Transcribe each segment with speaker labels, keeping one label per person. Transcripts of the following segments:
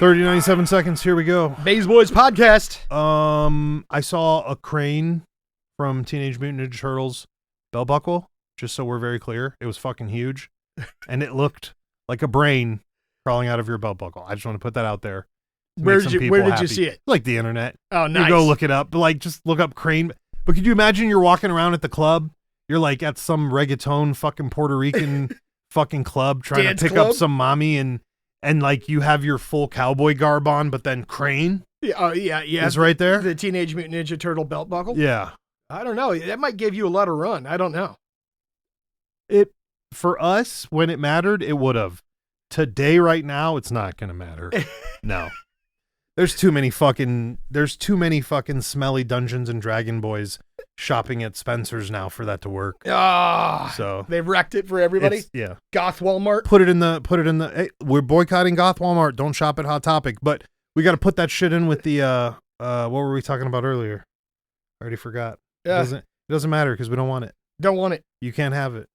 Speaker 1: 97 seconds. Here we go.
Speaker 2: Baes Boyz Podcast.
Speaker 1: I saw a crane from Teenage Mutant Ninja Turtles belt buckle, just so we're very clear. It was fucking huge, and it looked like a brain crawling out of your belt buckle. I just want to put that out there.
Speaker 2: Where did you see it?
Speaker 1: Like the internet.
Speaker 2: Oh, nice.
Speaker 1: You go look it up. Like, just look up crane. But could you imagine you're walking around at the club? You're like at some reggaeton fucking Puerto Rican fucking club trying
Speaker 2: Dance
Speaker 1: to pick
Speaker 2: club?
Speaker 1: up some mommy and like you have your full cowboy garb on, but then crane
Speaker 2: Yeah.
Speaker 1: is right there.
Speaker 2: The Teenage Mutant Ninja Turtle belt buckle?
Speaker 1: Yeah.
Speaker 2: I don't know. That might give you a lot of run. I don't know.
Speaker 1: It, for us, when it mattered, it would have. Today, right now, it's not going to matter. No. There's too many fucking smelly Dungeons and Dragon boys shopping at Spencer's now for that to work. So
Speaker 2: they've wrecked it for everybody.
Speaker 1: Yeah.
Speaker 2: Goth Walmart.
Speaker 1: Put it in the, hey, we're boycotting Goth Walmart. Don't shop at Hot Topic, but we got to put that shit in with the, what were we talking about earlier? I already forgot.
Speaker 2: Yeah.
Speaker 1: It doesn't matter because we don't want it.
Speaker 2: Don't want it.
Speaker 1: You can't have it.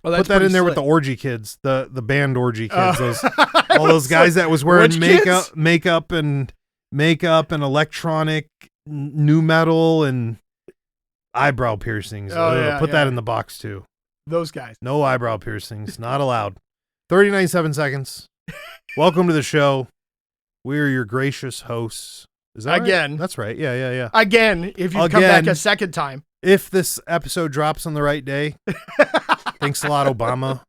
Speaker 2: Oh,
Speaker 1: put that in there with the orgy kids, the band orgy kids, all those guys that was wearing makeup and electronic new metal and eyebrow piercings. Put that in the box too.
Speaker 2: Those guys.
Speaker 1: No eyebrow piercings, not allowed. 97 seconds. Welcome to the show. We're your gracious hosts. Is that
Speaker 2: again?
Speaker 1: Right? That's right. Yeah.
Speaker 2: Again, if you come back a second time.
Speaker 1: If this episode drops on the right day. Thanks a lot, Obama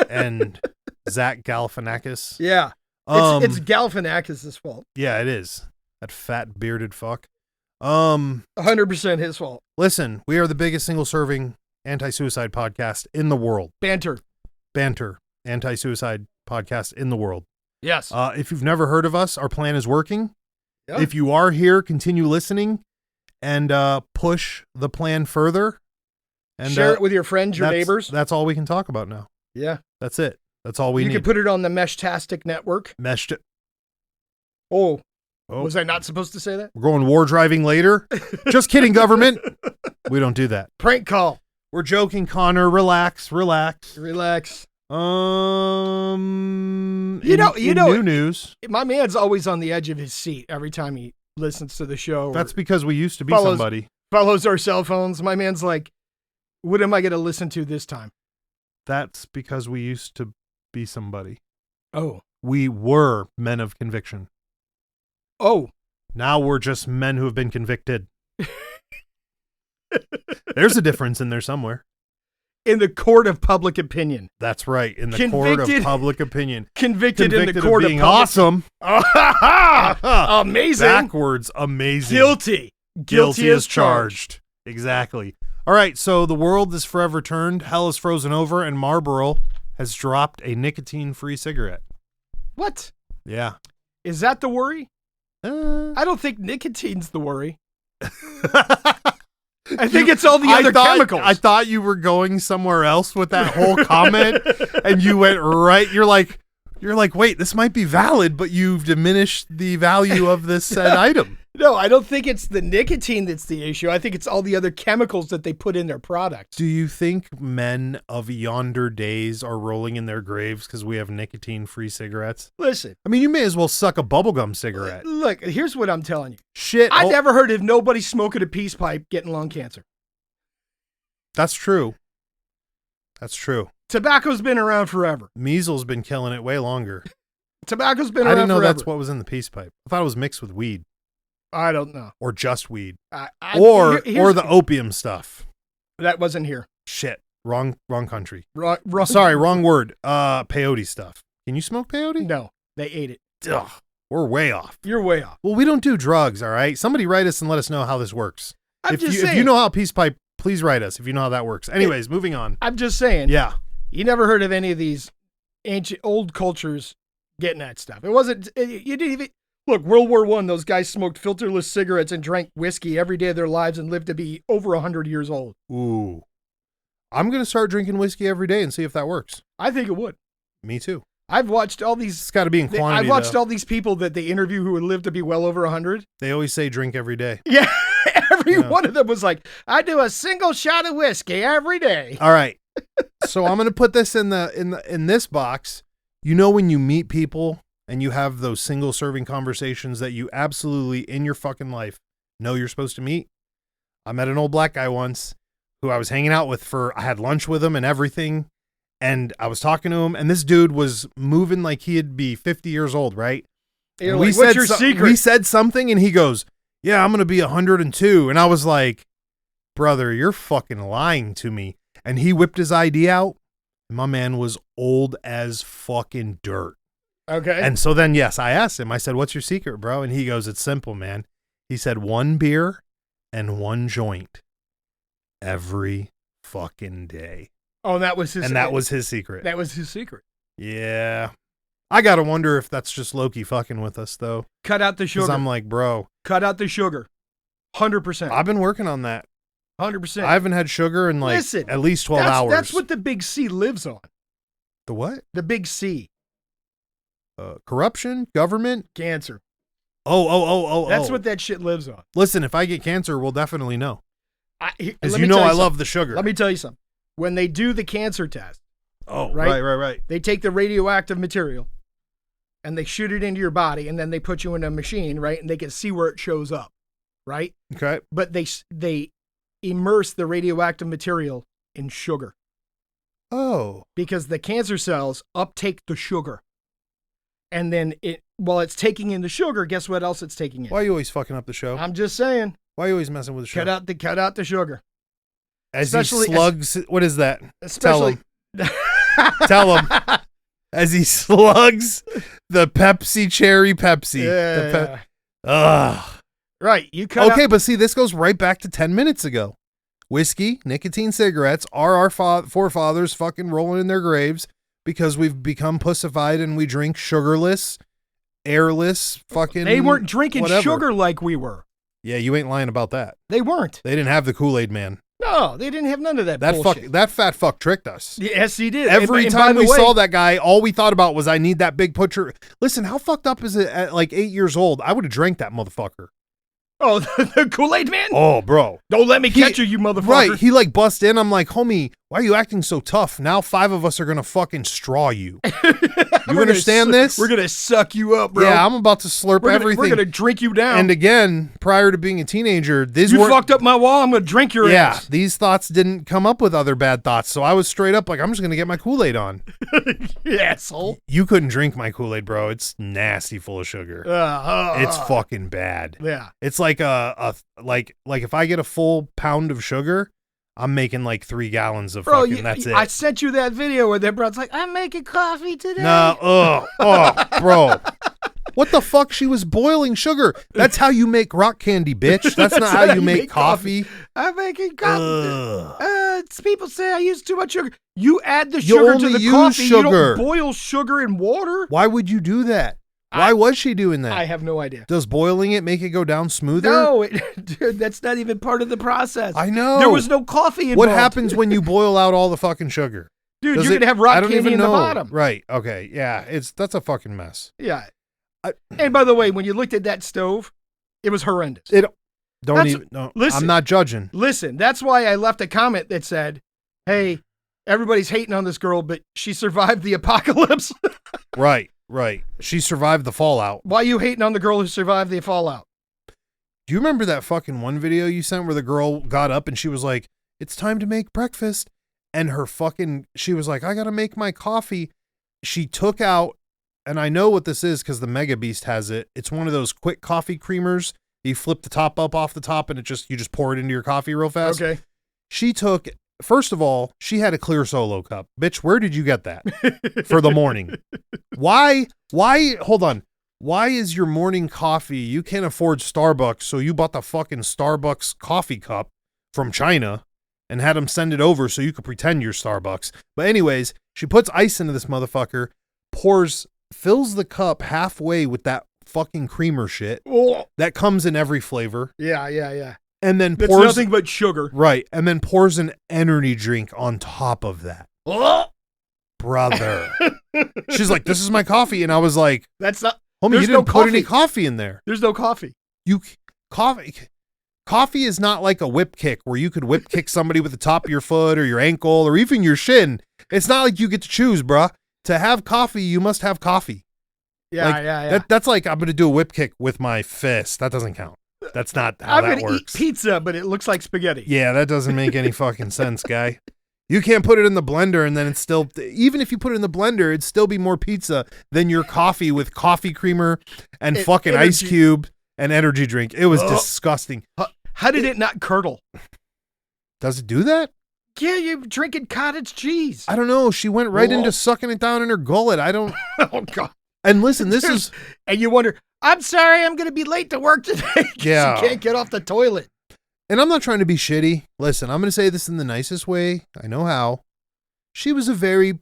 Speaker 1: and Zach Galifianakis.
Speaker 2: Yeah. It's Galifianakis' fault.
Speaker 1: Yeah, it is. That fat bearded fuck.
Speaker 2: 100% his fault.
Speaker 1: Listen, we are the biggest single serving anti-suicide podcast in the world.
Speaker 2: Banter.
Speaker 1: Anti-suicide podcast in the world.
Speaker 2: Yes.
Speaker 1: If you've never heard of us, our plan is working.
Speaker 2: Yeah.
Speaker 1: If you are here, continue listening and push the plan further. And
Speaker 2: share it with your friends, your neighbors.
Speaker 1: That's all we can talk about now.
Speaker 2: Yeah.
Speaker 1: That's it. That's all we need.
Speaker 2: You can put it on the Meshtastic network. Oh, was I not supposed to say that?
Speaker 1: We're going war driving later. Just kidding, government. We don't do that.
Speaker 2: Prank call.
Speaker 1: We're joking, Connor. Relax. New news.
Speaker 2: My man's always on the edge of his seat every time he listens to the show.
Speaker 1: That's because we used to be somebody.
Speaker 2: Follows our cell phones. My man's like, what am I going to listen to this time?
Speaker 1: That's because we used to be somebody.
Speaker 2: Oh.
Speaker 1: We were men of conviction.
Speaker 2: Oh.
Speaker 1: Now we're just men who have been convicted. There's a difference in there somewhere.
Speaker 2: In the court of public opinion.
Speaker 1: That's right. In the court of public opinion.
Speaker 2: Convicted in the court of
Speaker 1: being
Speaker 2: public
Speaker 1: awesome.
Speaker 2: Amazing.
Speaker 1: Backwards. Amazing.
Speaker 2: Guilty as charged.
Speaker 1: Exactly. All right. So the world is forever turned. Hell is frozen over, and Marlboro has dropped a nicotine-free cigarette.
Speaker 2: What?
Speaker 1: Yeah.
Speaker 2: Is that the worry? I don't think nicotine's the worry. I think it's all the other chemicals.
Speaker 1: I thought you were going somewhere else with that whole comment, and you went right. You're like, wait, this might be valid, but you've diminished the value of this said item.
Speaker 2: No, I don't think it's the nicotine that's the issue. I think it's all the other chemicals that they put in their products.
Speaker 1: Do you think men of yonder days are rolling in their graves because we have nicotine-free cigarettes?
Speaker 2: Listen.
Speaker 1: I mean, you may as well suck a bubblegum cigarette.
Speaker 2: Look, here's what I'm telling you.
Speaker 1: Shit.
Speaker 2: I've never heard of nobody smoking a peace pipe getting lung cancer.
Speaker 1: That's true.
Speaker 2: Tobacco's been around forever.
Speaker 1: Measles been killing it way longer.
Speaker 2: Tobacco's been around forever.
Speaker 1: I didn't know that's what was in the peace pipe. I thought it was mixed with weed.
Speaker 2: I don't know.
Speaker 1: Or just weed. Or the opium stuff.
Speaker 2: That wasn't here.
Speaker 1: Shit. Wrong country.
Speaker 2: Wrong.
Speaker 1: Sorry, wrong word. Peyote stuff. Can you smoke peyote?
Speaker 2: No, they ate it.
Speaker 1: Ugh, we're way off.
Speaker 2: You're way off.
Speaker 1: Well, we don't do drugs, all right? Somebody write us and let us know how this works.
Speaker 2: If
Speaker 1: you know how peace pipe, please write us if you know how that works. Anyways, moving on.
Speaker 2: I'm just saying.
Speaker 1: Yeah.
Speaker 2: You never heard of any of these ancient old cultures getting that stuff. It wasn't, you didn't even, look, World War I, those guys smoked filterless cigarettes and drank whiskey every day of their lives and lived to be over 100 years old.
Speaker 1: Ooh. I'm going to start drinking whiskey every day and see if that works.
Speaker 2: I think it would.
Speaker 1: Me too.
Speaker 2: I've watched all these.
Speaker 1: It's got to be in quantity.
Speaker 2: I've watched all these people that they interview who would live to be well over 100.
Speaker 1: They always say drink every day.
Speaker 2: Yeah. Every one of them was like, I do a single shot of whiskey every day.
Speaker 1: All right. So I'm going to put this in this box. You know, when you meet people and you have those single serving conversations that you absolutely in your fucking life know you're supposed to meet. I met an old black guy once who I was hanging out with I had lunch with him and everything. And I was talking to him, and this dude was moving like he'd be 50 years old, right?
Speaker 2: You're like, what's your secret?
Speaker 1: We said something, and he goes, yeah, I'm going to be 102. And I was like, brother, you're fucking lying to me. And he whipped his ID out. And my man was old as fucking dirt.
Speaker 2: Okay.
Speaker 1: And so then, yes, I asked him, I said, what's your secret, bro? And he goes, it's simple, man. He said, 1 beer and 1 joint every fucking day.
Speaker 2: Oh, that was his secret.
Speaker 1: And that was his secret.
Speaker 2: That was his secret.
Speaker 1: Yeah. I got to wonder if that's just Loki fucking with us, though.
Speaker 2: Cut out the sugar.
Speaker 1: Because I'm like, bro.
Speaker 2: Cut out the sugar. 100%.
Speaker 1: I've been working on that.
Speaker 2: 100%.
Speaker 1: I haven't had sugar in like at least 12 hours.
Speaker 2: That's what the big C lives on.
Speaker 1: The what?
Speaker 2: The big C.
Speaker 1: Corruption, government,
Speaker 2: cancer.
Speaker 1: Oh.
Speaker 2: That's what that shit lives on.
Speaker 1: Listen, if I get cancer, we'll definitely know. Because
Speaker 2: you know
Speaker 1: I love the sugar.
Speaker 2: Let me tell you something. When they do the cancer test.
Speaker 1: Oh, right.
Speaker 2: They take the radioactive material and they shoot it into your body, and then they put you in a machine, right? And they can see where it shows up, right?
Speaker 1: Okay.
Speaker 2: But they immerse the radioactive material in sugar.
Speaker 1: Oh.
Speaker 2: Because the cancer cells uptake the sugar. And then while it's taking in the sugar, guess what else it's taking in?
Speaker 1: Why are you always fucking up the show?
Speaker 2: I'm just saying.
Speaker 1: Why are you always messing with the show?
Speaker 2: Cut out the sugar.
Speaker 1: As he slugs, what is that?
Speaker 2: Especially,
Speaker 1: Tell him. As he slugs the Pepsi Cherry Pepsi.
Speaker 2: Yeah.
Speaker 1: Ugh.
Speaker 2: Right. You cut
Speaker 1: Okay, but see, this goes right back to 10 minutes ago. Whiskey, nicotine cigarettes are our forefathers fucking rolling in their graves because we've become pussified and we drink sugarless, airless, fucking.
Speaker 2: They weren't drinking
Speaker 1: whatever.
Speaker 2: Sugar like we were.
Speaker 1: Yeah, you ain't lying about that.
Speaker 2: They weren't.
Speaker 1: They didn't have the Kool-Aid man.
Speaker 2: No, they didn't have none of that bullshit.
Speaker 1: That fat fuck tricked us.
Speaker 2: Yes, he did.
Speaker 1: Every time we saw that guy, all we thought about was, I need that big butcher. Listen, how fucked up is it at like 8 years old? I would have drank that motherfucker.
Speaker 2: Oh, the Kool-Aid man?
Speaker 1: Oh, bro.
Speaker 2: Don't let me catch you motherfucker.
Speaker 1: Right. He like bust in. I'm like, homie, why are you acting so tough? Now 5 of us are going to fucking straw you. You understand this?
Speaker 2: We're going to suck you up, bro.
Speaker 1: Yeah, I'm about to slurp everything.
Speaker 2: We're going to drink you down.
Speaker 1: And again, prior to being a teenager,
Speaker 2: you fucked up my wall. I'm going to drink your ass.
Speaker 1: Yeah, these thoughts didn't come up with other bad thoughts. So I was straight up like, I'm just going to get my Kool-Aid on.
Speaker 2: You asshole.
Speaker 1: You couldn't drink my Kool-Aid, bro. It's nasty, full of sugar. It's fucking bad.
Speaker 2: Yeah.
Speaker 1: It's like like if I get a full pound of sugar, I'm making like 3 gallons of fucking, that's it.
Speaker 2: I sent you that video where that broad's like, I'm making coffee today.
Speaker 1: No, bro. What the fuck? She was boiling sugar. That's how you make rock candy, bitch. That's not how you make coffee.
Speaker 2: I'm making coffee. People say I use too much sugar. You add the sugar to the coffee. You don't boil sugar in water.
Speaker 1: Why would you do that? Why was she doing that?
Speaker 2: I have no idea.
Speaker 1: Does boiling it make it go down smoother?
Speaker 2: No, dude, that's not even part of the process.
Speaker 1: I know.
Speaker 2: There was no coffee involved.
Speaker 1: What happens when you boil out all the fucking sugar?
Speaker 2: Dude, you're going to have rock candy in the bottom.
Speaker 1: Right. Okay. Yeah. That's a fucking mess.
Speaker 2: Yeah. And by the way, when you looked at that stove, it was horrendous.
Speaker 1: Listen, I'm not judging.
Speaker 2: Listen, that's why I left a comment that said, hey, everybody's hating on this girl, but she survived the apocalypse.
Speaker 1: Right. She survived the fallout.
Speaker 2: Why are you hating on the girl who survived the fallout?
Speaker 1: Do you remember that fucking one video you sent where the girl got up and she was like, it's time to make breakfast. And she was like, I got to make my coffee. She took out, and I know what this is because the Mega Beast has it. It's one of those quick coffee creamers. You flip the top up off the top and you just pour it into your coffee real fast.
Speaker 2: Okay.
Speaker 1: She took, first of all, she had a clear Solo cup. Bitch, where did you get that for the morning? Why, hold on. Why is your morning coffee, you can't afford Starbucks, so you bought the fucking Starbucks coffee cup from China and had them send it over so you could pretend you're Starbucks. But anyways, she puts ice into this motherfucker, fills the cup halfway with that fucking creamer shit that comes in every flavor.
Speaker 2: Yeah.
Speaker 1: And then
Speaker 2: pours nothing but sugar.
Speaker 1: Right. And then pours an energy drink on top of that. Brother. She's like, this is my coffee. And I was like,
Speaker 2: that's not,
Speaker 1: homie, you didn't put any coffee in there.
Speaker 2: There's no coffee.
Speaker 1: Coffee is not like a whip kick where you could whip kick somebody with the top of your foot or your ankle or even your shin. It's not like you get to choose, bruh. To have coffee, you must have coffee.
Speaker 2: Yeah.
Speaker 1: That's like I'm going to do a whip kick with my fist. That doesn't count. That's not how that
Speaker 2: gonna
Speaker 1: works.
Speaker 2: eat pizza, but it looks like spaghetti.
Speaker 1: Yeah, that doesn't make any fucking sense, guy. You can't put it in the blender and then it's still, even if you put it in the blender, it'd still be more pizza than your coffee with coffee creamer and fucking
Speaker 2: energy.
Speaker 1: ice cube and energy drink. It was disgusting.
Speaker 2: How did it not curdle?
Speaker 1: Does it do that?
Speaker 2: Yeah, you're drinking cottage cheese.
Speaker 1: I don't know. She went right into sucking it down in her gullet. I don't.
Speaker 2: Oh, God.
Speaker 1: And listen, this is.
Speaker 2: And you wonder, I'm sorry, I'm going to be late to work today.
Speaker 1: Yeah.
Speaker 2: You can't get off the toilet.
Speaker 1: And I'm not trying to be shitty. Listen, I'm going to say this in the nicest way. I know how. She was a very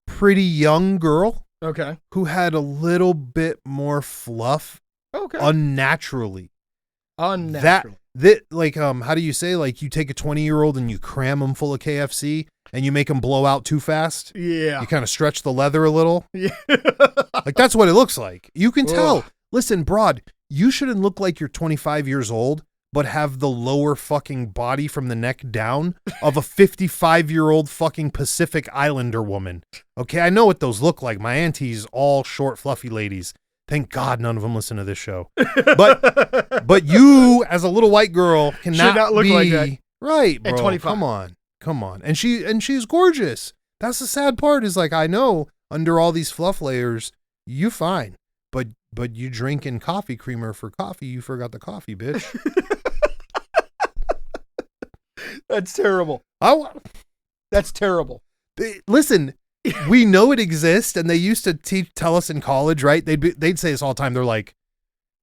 Speaker 1: pretty young girl.
Speaker 2: Okay.
Speaker 1: Who had a little bit more fluff.
Speaker 2: Okay.
Speaker 1: Unnaturally.
Speaker 2: Unnatural.
Speaker 1: Like, how do you say, like, you take a 20-year-old and you cram them full of KFC and you make them blow out too fast?
Speaker 2: Yeah.
Speaker 1: You kind of stretch the leather a little?
Speaker 2: Yeah.
Speaker 1: Like, that's what it looks like. You can tell. Listen, broad, you shouldn't look like you're 25 years old, but have the lower fucking body from the neck down of a 55-year-old fucking Pacific Islander woman. Okay, I know what those look like. My auntie's all short, fluffy ladies. Thank God none of them listen to this show. But you, as a little white girl, cannot
Speaker 2: should not look
Speaker 1: be
Speaker 2: like that.
Speaker 1: Right, bro.
Speaker 2: At 25.
Speaker 1: Come on. And she's gorgeous. That's the sad part. Is like, I know under all these fluff layers, you fine, but you drinking coffee creamer for coffee. You forgot the coffee, bitch.
Speaker 2: That's terrible. That's terrible.
Speaker 1: Listen. We know it exists, and they used to tell us in college, right? They'd say this all the time. They're like,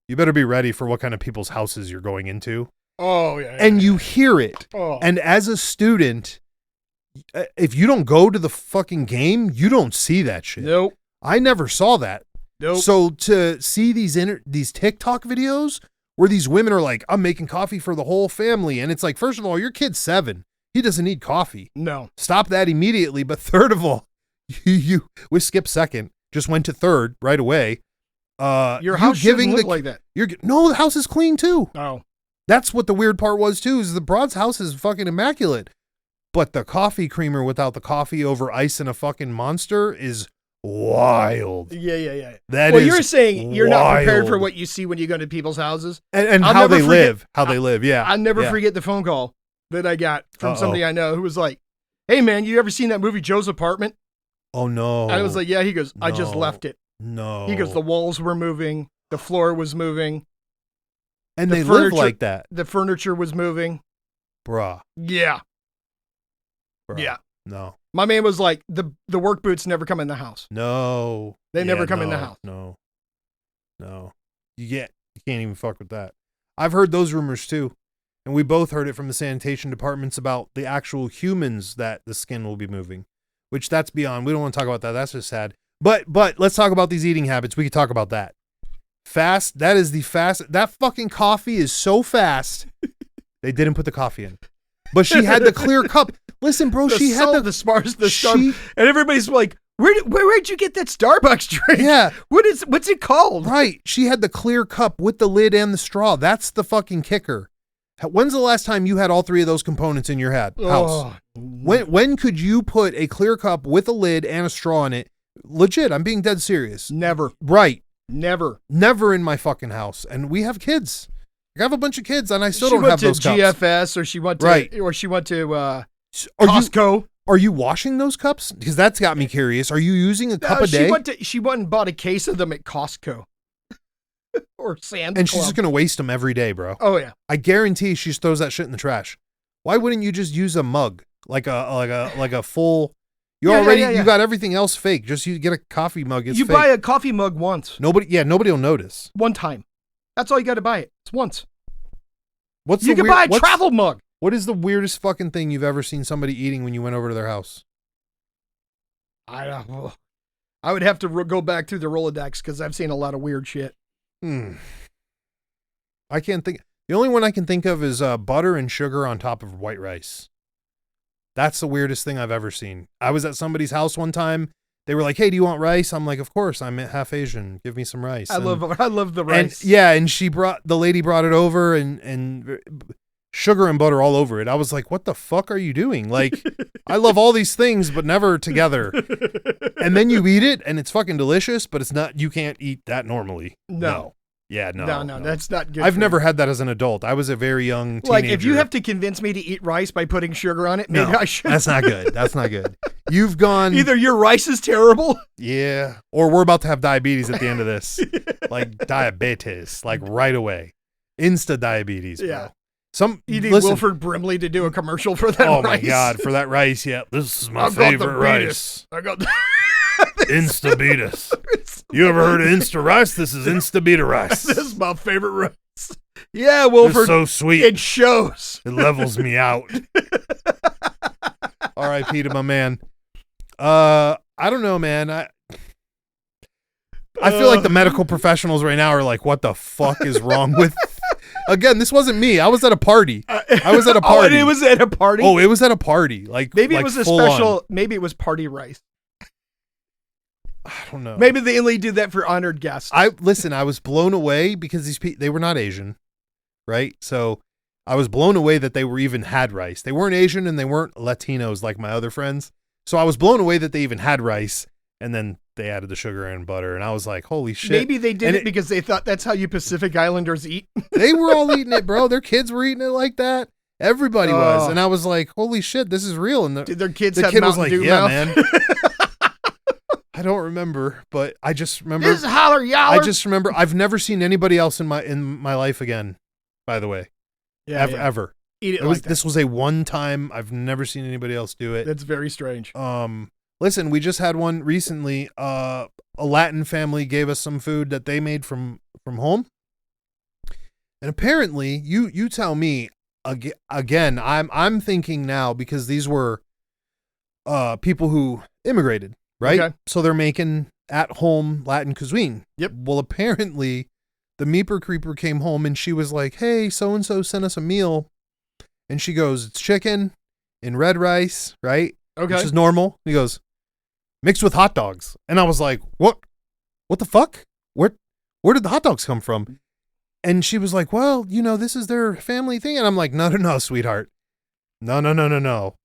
Speaker 1: you better be ready for what kind of people's houses you're going into.
Speaker 2: Oh, yeah.
Speaker 1: And you hear it.
Speaker 2: Oh.
Speaker 1: And as a student, if you don't go to the fucking game, you don't see that shit.
Speaker 2: Nope.
Speaker 1: I never saw that.
Speaker 2: Nope.
Speaker 1: So to see these TikTok videos where these women are like, I'm making coffee for the whole family. And it's like, first of all, your kid's 7. He doesn't need coffee.
Speaker 2: No. Stop
Speaker 1: that immediately. But third of all, we skipped second, just went to third right away.
Speaker 2: Your house shouldn't look like that.
Speaker 1: No, the house is clean too.
Speaker 2: Oh.
Speaker 1: That's what the weird part was too, is the broad's house is fucking immaculate. But the coffee creamer without the coffee over ice and a fucking Monster is wild.
Speaker 2: Yeah.
Speaker 1: You're
Speaker 2: saying you're not prepared for what you see when you go to people's houses.
Speaker 1: And how they live. Yeah.
Speaker 2: I'll never forget the phone call that I got from somebody I know who was like, hey man, you ever seen that movie Joe's Apartment?
Speaker 1: Oh no.
Speaker 2: I was like, yeah. He goes, I just left it.
Speaker 1: No.
Speaker 2: He goes, the walls were moving. The floor was moving.
Speaker 1: And they live like that.
Speaker 2: The furniture was moving.
Speaker 1: Bruh.
Speaker 2: Yeah.
Speaker 1: Bruh.
Speaker 2: Yeah.
Speaker 1: No.
Speaker 2: My man was like, the work boots never come in the house.
Speaker 1: No.
Speaker 2: They never come in the house.
Speaker 1: No. You can't even fuck with that. I've heard those rumors too. And we both heard it from the sanitation departments about the actual humans that the skin will be moving, which that's beyond. We don't want to talk about that. That's just sad. But let's talk about these eating habits. We could talk about that. Fast. That is the fast. That fucking coffee is so fast. They didn't put the coffee in, but she had the clear cup. Listen, bro, she had the
Speaker 2: Starbucks, and everybody's like, where'd you get that Starbucks drink?
Speaker 1: Yeah.
Speaker 2: What's it called?
Speaker 1: Right. She had the clear cup with the lid and the straw. That's the fucking kicker. When's the last time you had all 3 of those components in your house?
Speaker 2: Oh.
Speaker 1: When could you put a clear cup with a lid and a straw in it? Legit, I'm being dead serious.
Speaker 2: Never.
Speaker 1: Right.
Speaker 2: Never
Speaker 1: in my fucking house. And we have kids. I have a bunch of kids and I still don't have those cups.
Speaker 2: GFS or she went to Costco.
Speaker 1: Are you washing those cups? Because that's got me curious. Are you using a cup a day?
Speaker 2: She went and bought a case of them at Costco. Or Sam's
Speaker 1: And she's
Speaker 2: Club.
Speaker 1: just going to waste them every day, bro.
Speaker 2: Oh, yeah.
Speaker 1: I guarantee she just throws that shit in the trash. Why wouldn't you just use a mug? Like a full... You got everything else fake. Just you get a coffee mug. It's
Speaker 2: you
Speaker 1: fake.
Speaker 2: buy a coffee mug once.
Speaker 1: Nobody will notice.
Speaker 2: One time. That's all you got to buy it. It's once.
Speaker 1: You
Speaker 2: can buy a travel mug.
Speaker 1: What is the weirdest fucking thing you've ever seen somebody eating when you went over to their house?
Speaker 2: I don't know. I would have to go back through the Rolodex because I've seen a lot of weird shit.
Speaker 1: I can't think. The only one I can think of is butter and sugar on top of white rice. That's the weirdest thing I've ever seen. I was at somebody's house one time. They were like, "Hey, do you want rice?" I'm like, "Of course. I'm half Asian. Give me some rice."
Speaker 2: I love the rice.
Speaker 1: And the lady brought it over and sugar and butter all over it. I was like, what the fuck are you doing? Like, I love all these things, but never together. And then you eat it and it's fucking delicious, but it's not, you can't eat that normally.
Speaker 2: No.
Speaker 1: Yeah, no.
Speaker 2: That's not good.
Speaker 1: I've never had that as an adult. I was a very young teenager.
Speaker 2: Like, if you have to convince me to eat rice by putting sugar on it, maybe I should.
Speaker 1: That's not good. That's not good. You've gone.
Speaker 2: Either your rice is terrible.
Speaker 1: Yeah. Or we're about to have diabetes at the end of this. Like diabetes. Like right away. Insta diabetes, bro.
Speaker 2: Yeah. You need Wilford Brimley to do a commercial for that rice.
Speaker 1: Oh, my God. For that rice, yeah. This is my favorite rice.
Speaker 2: I got the
Speaker 1: Instabeatus. You ever heard of Insta rice? This is Instabeta rice.
Speaker 2: This is my favorite rice. Yeah, Wilford.
Speaker 1: It's so sweet.
Speaker 2: It shows.
Speaker 1: It levels me out. R.I.P. to my man. I don't know, man. I feel like the medical professionals right now are like, what the fuck is wrong with... Again, this wasn't me. I was at a party. I was at a party.
Speaker 2: Oh, it was at a party?
Speaker 1: Oh, it was at a party. Like
Speaker 2: maybe
Speaker 1: like
Speaker 2: it was a special... Maybe it was party rice.
Speaker 1: I don't know.
Speaker 2: Maybe they only do that for honored guests.
Speaker 1: I was blown away because these people, they were not Asian, right? So I was blown away that they were even had rice. They weren't Asian and they weren't Latinos like my other friends. So I was blown away that they even had rice, and then they added the sugar and butter, and I was like, holy shit.
Speaker 2: Maybe they did it because they thought that's how you Pacific Islanders eat.
Speaker 1: They were all eating it, bro. Their kids were eating it like that. Everybody was. And I was like, holy shit, this is real. And
Speaker 2: did their kids
Speaker 1: the
Speaker 2: have
Speaker 1: kid
Speaker 2: Mountain
Speaker 1: was like,
Speaker 2: Dew
Speaker 1: yeah,
Speaker 2: mouth?
Speaker 1: man. I don't remember, but I just remember.
Speaker 2: This is holler yaller.
Speaker 1: I just remember. I've never seen anybody else in my life again. By the way, ever.
Speaker 2: Eat it like that.
Speaker 1: This was a one time. I've never seen anybody else do it.
Speaker 2: That's very strange.
Speaker 1: Listen, we just had one recently. A Latin family gave us some food that they made from home, and apparently, you tell me again. I'm thinking now because these were people who immigrated. Right? Okay. So they're making at-home Latin cuisine.
Speaker 2: Yep.
Speaker 1: Well, apparently, the Meeper Creeper came home and she was like, hey, so-and-so sent us a meal. And she goes, it's chicken and red rice, right?
Speaker 2: Okay.
Speaker 1: Which is normal. He goes, mixed with hot dogs. And I was like, what? What the fuck? Where did the hot dogs come from? And she was like, well, this is their family thing. And I'm like, no, sweetheart. No.
Speaker 2: No.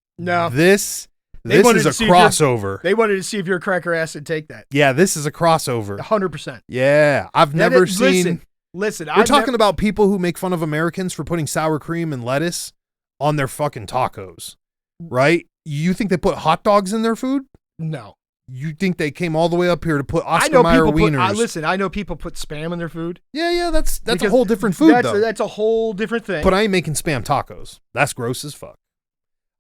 Speaker 1: This is a crossover.
Speaker 2: They wanted to see if your cracker ass would take that.
Speaker 1: Yeah, this is a crossover.
Speaker 2: 100%.
Speaker 1: Yeah, I've never seen...
Speaker 2: Listen.
Speaker 1: We're talking about people who make fun of Americans for putting sour cream and lettuce on their fucking tacos, right? You think they put hot dogs in their food?
Speaker 2: No.
Speaker 1: You think they came all the way up here to put Oscar Mayer wieners?
Speaker 2: I know people put Spam in their food.
Speaker 1: Yeah, that's a whole different food, though.
Speaker 2: That's a whole different thing.
Speaker 1: But I ain't making Spam tacos. That's gross as fuck.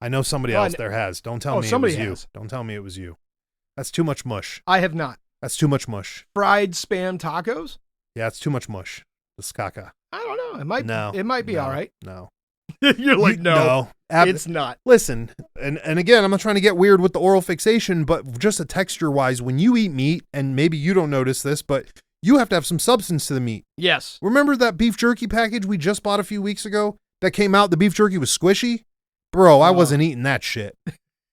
Speaker 1: I know somebody else there has. Don't tell me it was you. Don't tell me it was you. That's too much mush.
Speaker 2: I have not.
Speaker 1: That's too much mush.
Speaker 2: Fried Spam tacos?
Speaker 1: Yeah, it's too much mush. The caca.
Speaker 2: I don't know. It might be all right.
Speaker 1: No.
Speaker 2: You're like, no, it's not.
Speaker 1: Listen, and again, I'm not trying to get weird with the oral fixation, but just a texture-wise, when you eat meat, and maybe you don't notice this, but you have to have some substance to the meat.
Speaker 2: Yes.
Speaker 1: Remember that beef jerky package we just bought a few weeks ago that came out? The beef jerky was squishy? Bro, I wasn't eating that shit.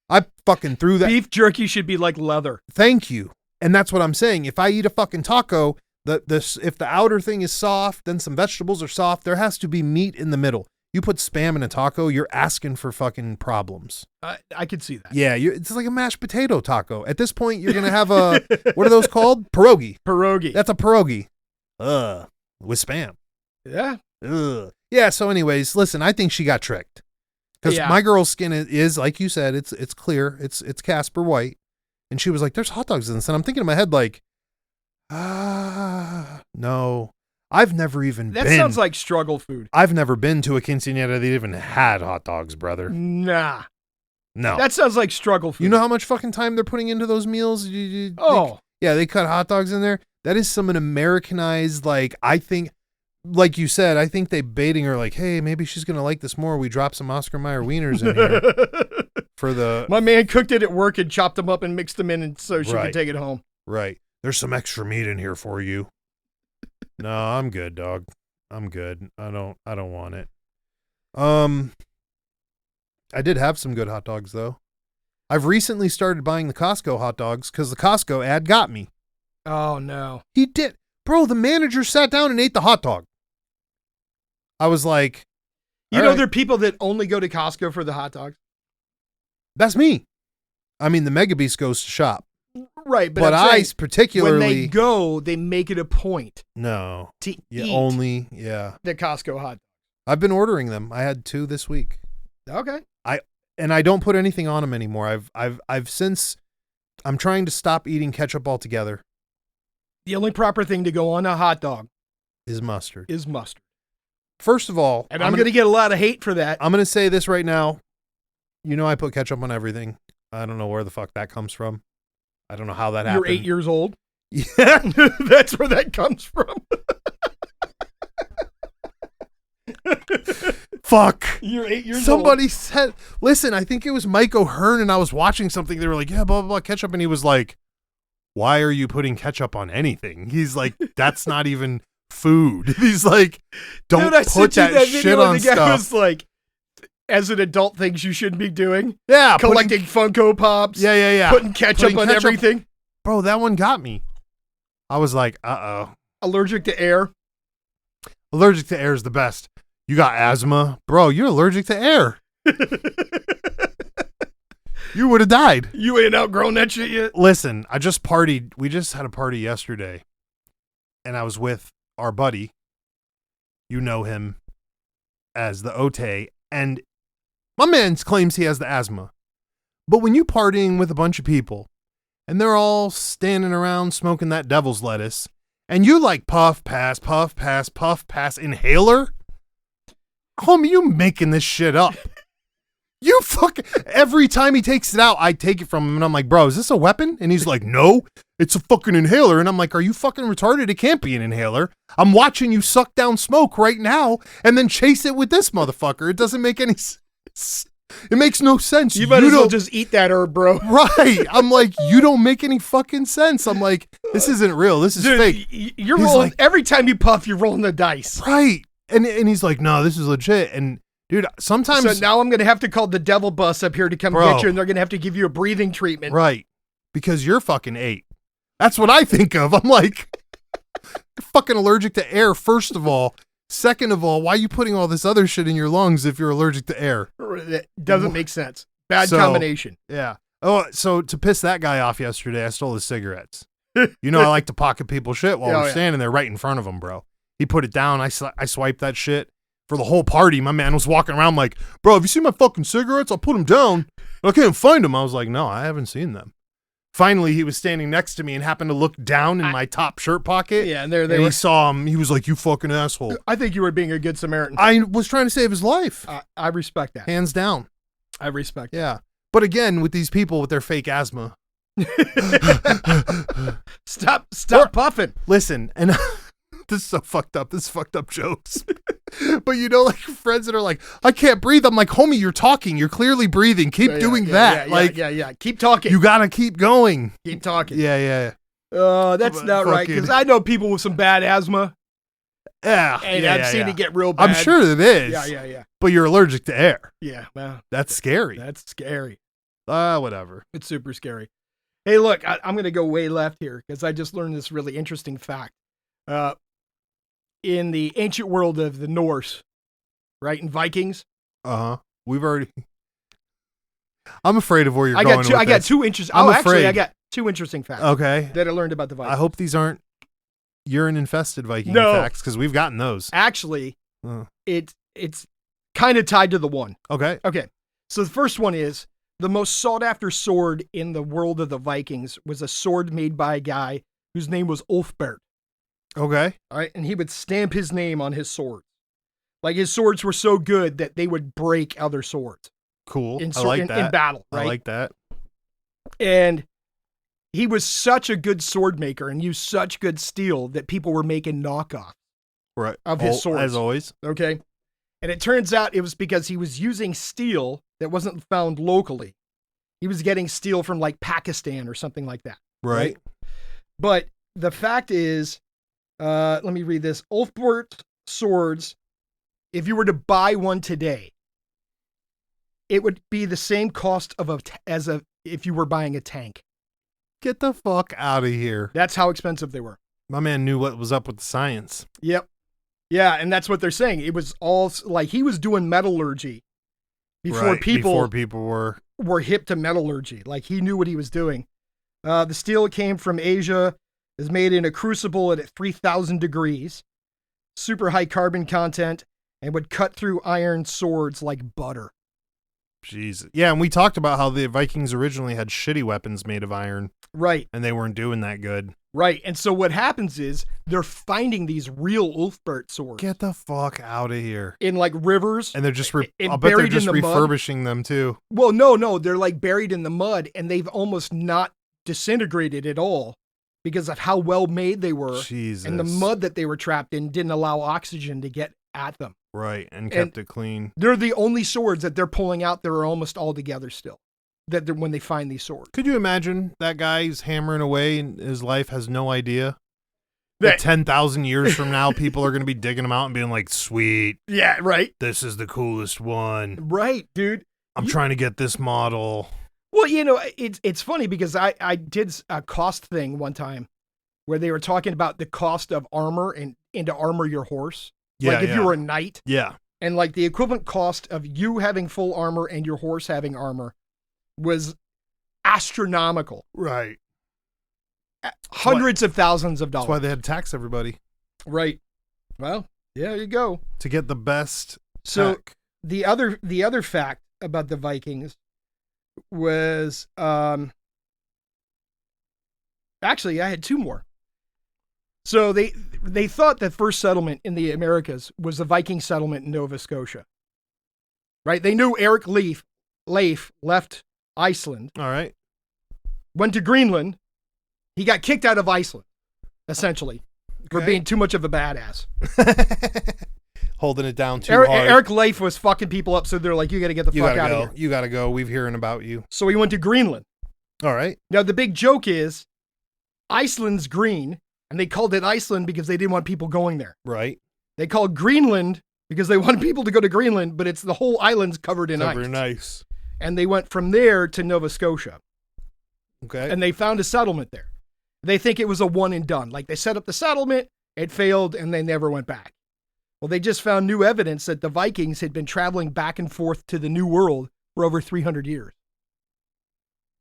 Speaker 1: I fucking threw that.
Speaker 2: Beef jerky should be like leather.
Speaker 1: Thank you. And that's what I'm saying. If I eat a fucking taco, if the outer thing is soft, then some vegetables are soft, there has to be meat in the middle. You put Spam in a taco, you're asking for fucking problems.
Speaker 2: I could see that.
Speaker 1: Yeah, it's like a mashed potato taco. At this point, you're going to have a, what are those called? Pierogi.
Speaker 2: Pierogi.
Speaker 1: That's a pierogi. With Spam.
Speaker 2: Yeah.
Speaker 1: Yeah, so anyways, listen, I think she got tricked. Because my girl's skin is, like you said, it's clear. It's Casper white. And she was like, there's hot dogs in this. And I'm thinking in my head like, no. I've never even been.
Speaker 2: That sounds like struggle food.
Speaker 1: I've never been to a quinceañera that even had hot dogs, brother.
Speaker 2: Nah.
Speaker 1: No.
Speaker 2: That sounds like struggle food.
Speaker 1: You know how much fucking time they're putting into those meals? They cut hot dogs in there. That is some Americanized, I think, like you said, I think they baiting her like, hey, maybe she's going to like this more. We drop some Oscar Mayer wieners in here. My
Speaker 2: man cooked it at work and chopped them up and mixed them in so she could take it home.
Speaker 1: Right. There's some extra meat in here for you. No, I'm good, dog. I'm good. I don't want it. I did have some good hot dogs, though. I've recently started buying the Costco hot dogs because the Costco ad got me.
Speaker 2: Oh, no.
Speaker 1: He did. Bro, the manager sat down and ate the hot dog. I was like,
Speaker 2: You know, there are people that only go to Costco for the hot dogs.
Speaker 1: That's me. I mean, the Mega Beast goes to shop.
Speaker 2: Right,
Speaker 1: but I particularly...
Speaker 2: When they go, they make it a point.
Speaker 1: No.
Speaker 2: To eat the Costco hot dogs.
Speaker 1: I've been ordering them. I had 2 this week.
Speaker 2: Okay.
Speaker 1: And I don't put anything on them anymore. I've since... I'm trying to stop eating ketchup altogether.
Speaker 2: The only proper thing to go on a hot dog
Speaker 1: is mustard.
Speaker 2: First
Speaker 1: of all...
Speaker 2: And I'm going to get a lot of hate for that.
Speaker 1: I'm going to say this right now. You know I put ketchup on everything. I don't know where the fuck that comes from. I don't know how that happened.
Speaker 2: You're 8 years old?
Speaker 1: Yeah.
Speaker 2: That's where that comes from.
Speaker 1: Fuck.
Speaker 2: You're 8 years old.
Speaker 1: Somebody said, listen, I think it was Mike O'Hearn, and I was watching something. They were like, yeah, blah, blah, blah, ketchup. And he was like, why are you putting ketchup on anything? He's like, that's not even food. He's like, don't put that shit on stuff. The guy was
Speaker 2: like, as an adult, things you shouldn't be doing.
Speaker 1: Yeah.
Speaker 2: Collecting Funko Pops.
Speaker 1: Yeah.
Speaker 2: Putting ketchup on everything.
Speaker 1: Bro, that one got me. I was like, uh-oh.
Speaker 2: Allergic to air.
Speaker 1: Allergic to air is the best. You got asthma. Bro, you're allergic to air. You would have died.
Speaker 2: You ain't outgrown that shit yet?
Speaker 1: Listen, I just partied. We just had a party yesterday. And I was with our buddy. You know him as the Ote. And my man claims he has the asthma. But when you partying with a bunch of people, and they're all standing around smoking that devil's lettuce, and you like puff, pass, inhaler? Homie, you making this shit up. You fucking... Every time he takes it out, I take it from him, and I'm like, bro, is this a weapon? And he's like, no, it's a fucking inhaler. And I'm like, are you fucking retarded? It can't be an inhaler. I'm watching you suck down smoke right now, and then chase it with this motherfucker. It doesn't make any sense. It makes no sense.
Speaker 2: You might as well just eat that herb, bro.
Speaker 1: Right. I'm like, you don't make any fucking sense. I'm like, this isn't real. This is fake.
Speaker 2: You're rolling, every time you puff, you're rolling the dice.
Speaker 1: Right. And he's like, no, this is legit. And dude, sometimes.
Speaker 2: So now I'm going to have to call the devil bus up here to come get you, and they're going to have to give you a breathing treatment.
Speaker 1: Right. Because you're fucking 8. That's what I think of. I'm like, you're fucking allergic to air, first of all. Second of all, why are you putting all this other shit in your lungs if you're allergic to air?
Speaker 2: It doesn't make sense. Bad combination.
Speaker 1: Yeah. Oh, so to piss that guy off yesterday, I stole his cigarettes. You know, I like to pocket people's shit while we're standing there right in front of him, bro. He put it down. I swiped that shit for the whole party. My man was walking around like, bro, have you seen my fucking cigarettes? I'll put them down. I can't find them. I was like, no, I haven't seen them. Finally, he was standing next to me and happened to look down in my top shirt pocket.
Speaker 2: Yeah, and
Speaker 1: he saw him. He was like, you fucking asshole.
Speaker 2: I think you were being a good Samaritan.
Speaker 1: I was trying to save his life.
Speaker 2: I respect that.
Speaker 1: Hands down.
Speaker 2: I respect that.
Speaker 1: Yeah. But again, with these people with their fake asthma.
Speaker 2: Stop puffing.
Speaker 1: Listen, and this is so fucked up. This is fucked up jokes. But you know, like friends that are like, I can't breathe. I'm like, homie, you're talking. You're clearly breathing. Keep doing that.
Speaker 2: Yeah. Keep talking.
Speaker 1: You got to keep going.
Speaker 2: Keep talking.
Speaker 1: Yeah.
Speaker 2: That's not right. Because I know people with some bad asthma.
Speaker 1: Yeah.
Speaker 2: And I've seen it get real bad.
Speaker 1: I'm sure it is.
Speaker 2: Yeah.
Speaker 1: But you're allergic to air.
Speaker 2: Yeah. Well,
Speaker 1: that's scary.
Speaker 2: That's scary.
Speaker 1: Whatever.
Speaker 2: It's super scary. Hey, look, I'm going to go way left here because I just learned this really interesting fact. In the ancient world of the Norse, right, in Vikings.
Speaker 1: We've already. I'm afraid of where you're going with this.
Speaker 2: I got two interesting. I got 2 interesting facts.
Speaker 1: Okay.
Speaker 2: That I learned about the Vikings.
Speaker 1: I hope these aren't urine-infested Viking facts because we've gotten those.
Speaker 2: Actually, it's kind of tied to the one.
Speaker 1: Okay.
Speaker 2: So the first one is the most sought-after sword in the world of the Vikings was a sword made by a guy whose name was Ulfbert.
Speaker 1: Okay.
Speaker 2: All right. And he would stamp his name on his sword. Like his swords were so good that they would break other swords.
Speaker 1: Cool.
Speaker 2: In battle. Right?
Speaker 1: I like that.
Speaker 2: And he was such a good sword maker and used such good steel that people were making knockoffs of his swords.
Speaker 1: As always.
Speaker 2: Okay. And it turns out it was because he was using steel that wasn't found locally. He was getting steel from like Pakistan or something like that.
Speaker 1: Right.
Speaker 2: But the fact is, let me read this. Ulfbert swords, if you were to buy one today, it would be the same cost as if you were buying a tank.
Speaker 1: Get the fuck out of here.
Speaker 2: That's how expensive they were.
Speaker 1: My man knew what was up with the science.
Speaker 2: Yep. Yeah, and that's what they're saying. It was all like he was doing metallurgy before people were hip to metallurgy. Like he knew what he was doing. The steel came from Asia, is made in a crucible at 3,000 degrees, super high carbon content, and would cut through iron swords like butter.
Speaker 1: Jesus. Yeah, and we talked about how the Vikings originally had shitty weapons made of iron.
Speaker 2: Right.
Speaker 1: And they weren't doing that good.
Speaker 2: Right. And so what happens is they're finding these real Ulfbert swords.
Speaker 1: Get the fuck out of here.
Speaker 2: In like rivers.
Speaker 1: And they're just, I'll bet they're just refurbishing them too.
Speaker 2: Well, no. They're like buried in the mud and they've almost not disintegrated at all because of how well made they were.
Speaker 1: Jesus.
Speaker 2: And the mud that they were trapped in didn't allow oxygen to get at them.
Speaker 1: Right. And kept it clean.
Speaker 2: They're the only swords that they're pulling out that are almost all together still. That when they find these swords.
Speaker 1: Could you imagine that guy's hammering away in his life, has no idea that 10,000 years from now, people are going to be digging them out and being like, sweet.
Speaker 2: Yeah, right.
Speaker 1: This is the coolest one.
Speaker 2: Right, dude.
Speaker 1: I'm trying to get this model.
Speaker 2: Well, it's funny because I did a cost thing one time where they were talking about the cost of armor and to armor your horse.
Speaker 1: Yeah,
Speaker 2: like if you were a knight.
Speaker 1: Yeah.
Speaker 2: And like the equivalent cost of you having full armor and your horse having armor was astronomical.
Speaker 1: Right.
Speaker 2: Hundreds of thousands of dollars.
Speaker 1: That's why they had to tax everybody.
Speaker 2: Right. Well, yeah, there you go.
Speaker 1: To get the best
Speaker 2: So
Speaker 1: tech.
Speaker 2: the other fact about the Vikings was actually I had two more. So they thought the first settlement in the Americas was the Viking settlement in Nova Scotia. Right? They knew Eric Leif left Iceland.
Speaker 1: All right.
Speaker 2: Went to Greenland. He got kicked out of Iceland, essentially, for being too much of a badass.
Speaker 1: Holding it down too hard.
Speaker 2: Eric Leif was fucking people up, so they're like, you got to get the fuck out of here.
Speaker 1: You got to go. We've hearing about you.
Speaker 2: So he went to Greenland.
Speaker 1: All right.
Speaker 2: Now, the big joke is Iceland's green, and they called it Iceland because they didn't want people going there.
Speaker 1: Right.
Speaker 2: They called Greenland because they wanted people to go to Greenland, but it's the whole island's covered in ice. And they went from there to Nova Scotia.
Speaker 1: Okay.
Speaker 2: And they found a settlement there. They think it was a one and done. Like they set up the settlement, it failed, and they never went back. Well, they just found new evidence that the Vikings had been traveling back and forth to the New World for over 300 years.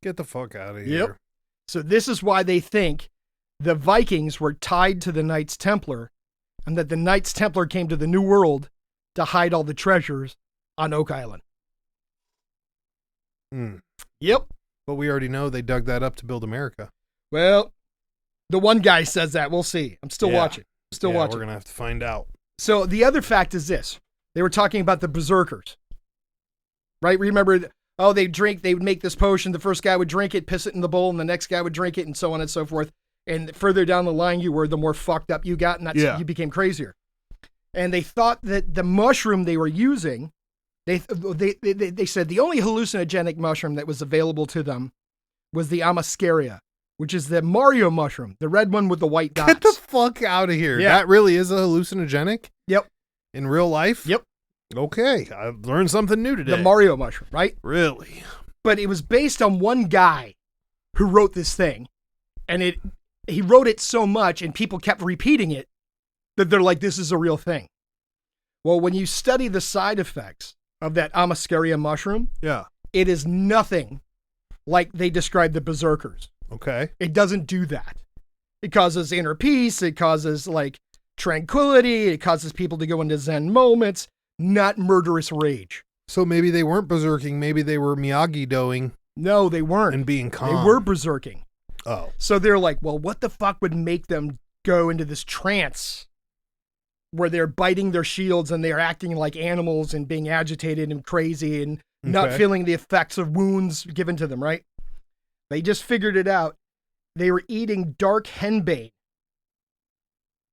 Speaker 1: Get the fuck out of here.
Speaker 2: Yep. So this is why they think the Vikings were tied to the Knights Templar and that the Knights Templar came to the New World to hide all the treasures on Oak Island. Yep.
Speaker 1: But we already know they dug that up to build America.
Speaker 2: Well, the one guy says that. We'll see. I'm still watching. Still watching.
Speaker 1: We're going to have to find out.
Speaker 2: So the other fact is this. They were talking about the berserkers. Right? Remember, they would make this potion. The first guy would drink it, piss it in the bowl, and the next guy would drink it, and so on and so forth. And further down the line you were, the more fucked up you got, and you became crazier. And they thought that the mushroom they were using, they said the only hallucinogenic mushroom that was available to them was the Amascaria, which is the Mario mushroom, the red one with the white dots.
Speaker 1: Get the fuck out of here.
Speaker 2: Yeah.
Speaker 1: That really is a hallucinogenic?
Speaker 2: Yep.
Speaker 1: In real life?
Speaker 2: Yep.
Speaker 1: Okay. I learned something new today.
Speaker 2: The Mario mushroom, right?
Speaker 1: Really?
Speaker 2: But it was based on one guy who wrote this thing. And he wrote it so much and people kept repeating it that they're like, this is a real thing. Well, when you study the side effects of that Amascaria mushroom, it is nothing like they describe the berserkers.
Speaker 1: Okay.
Speaker 2: It doesn't do that. It causes inner peace. It causes like tranquility. It causes people to go into Zen moments, not murderous rage.
Speaker 1: So maybe they weren't berserking. Maybe they were Miyagi-doing.
Speaker 2: No, they weren't.
Speaker 1: And being calm.
Speaker 2: They were berserking.
Speaker 1: Oh.
Speaker 2: So they're like, well, what the fuck would make them go into this trance where they're biting their shields and they're acting like animals and being agitated and crazy and not feeling the effects of wounds given to them, right? They just figured it out. They were eating dark henbane.